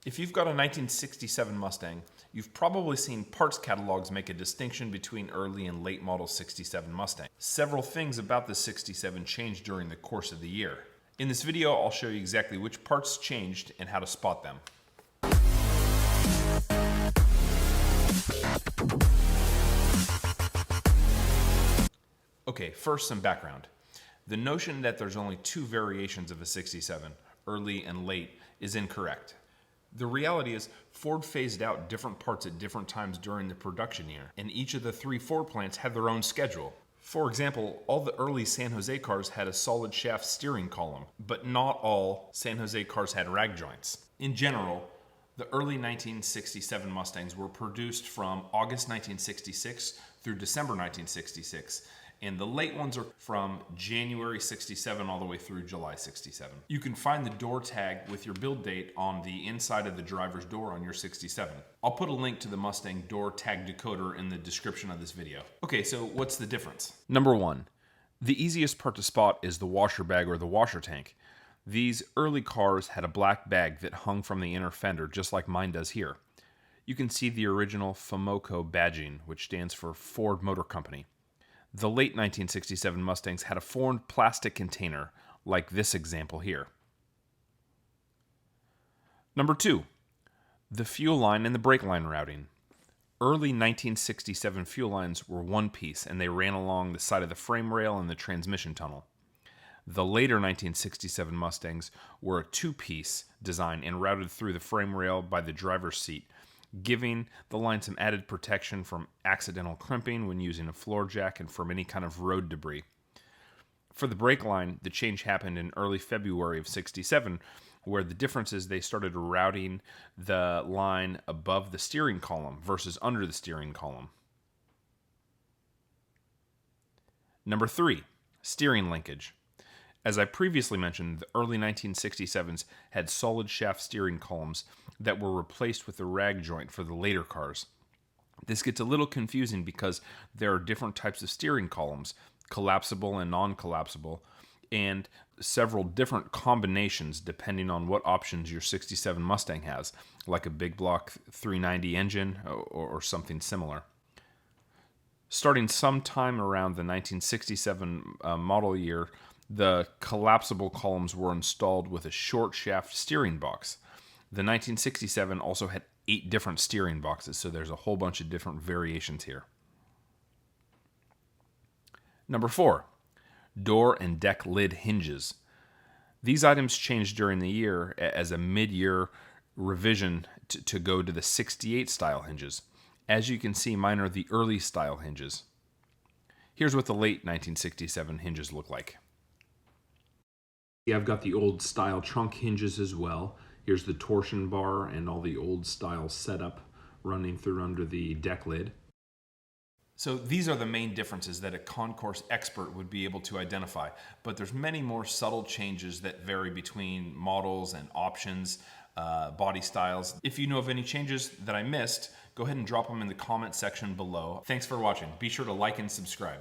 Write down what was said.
If you've got a 1967 Mustang, you've probably seen parts catalogs make a distinction between early and late model 67 Mustang. Several things about the 67 changed during the course of the year. In this video, I'll show you exactly which parts changed and how to spot them. Okay, first some background. The notion that there's only two variations of a 67, early and late, is incorrect. The reality is Ford phased out different parts at different times during the production year, and each of the three Ford plants had their own schedule. For example, all the early San Jose cars had a solid shaft steering column, but not all San Jose cars had rag joints. In general, the early 1967 Mustangs were produced from August 1966 through December 1966, and the late ones are from January 67 all the way through July 67. You can find the door tag with your build date on the inside of the driver's door on your 67. I'll put a link to the Mustang door tag decoder in the description of this video. Okay, so what's the difference? Number one, the easiest part to spot is the washer bag or the washer tank. These early cars had a black bag that hung from the inner fender, just like mine does here. You can see the original FOMOCO badging, which stands for Ford Motor Company. The late 1967 Mustangs had a foreign plastic container, like this example here. Number two, the fuel line and the brake line routing. Early 1967 fuel lines were one piece, and they ran along the side of the frame rail and the transmission tunnel. The later 1967 Mustangs were a two-piece design and routed through the frame rail by the driver's seat, giving the line some added protection from accidental crimping when using a floor jack and from any kind of road debris. For the brake line, the change happened in early February of 67, where the difference is they started routing the line above the steering column versus under the steering column. Number three, steering linkage. As I previously mentioned, the early 1967s had solid shaft steering columns that were replaced with a rag joint for the later cars. This gets a little confusing because there are different types of steering columns, collapsible and non-collapsible, and several different combinations depending on what options your 67 Mustang has, like a big block 390 engine or something similar. Starting sometime around the 1967 model year, the collapsible columns were installed with a short shaft steering box. The 1967 also had 8 different steering boxes, so there's a whole bunch of different variations here. Number 4, door and deck lid hinges. These items changed during the year as a mid-year revision to go to the 68 style hinges. As you can see, mine are the early style hinges. Here's what the late 1967 hinges look like. I've got the old style trunk hinges as well. Here's the torsion bar and all the old style setup running through under the deck lid. So these are the main differences that a concourse expert would be able to identify, but there's many more subtle changes that vary between models and options, body styles. If you know of any changes that I missed, go ahead and drop them in the comment section below. Thanks for watching. Be sure to like and subscribe.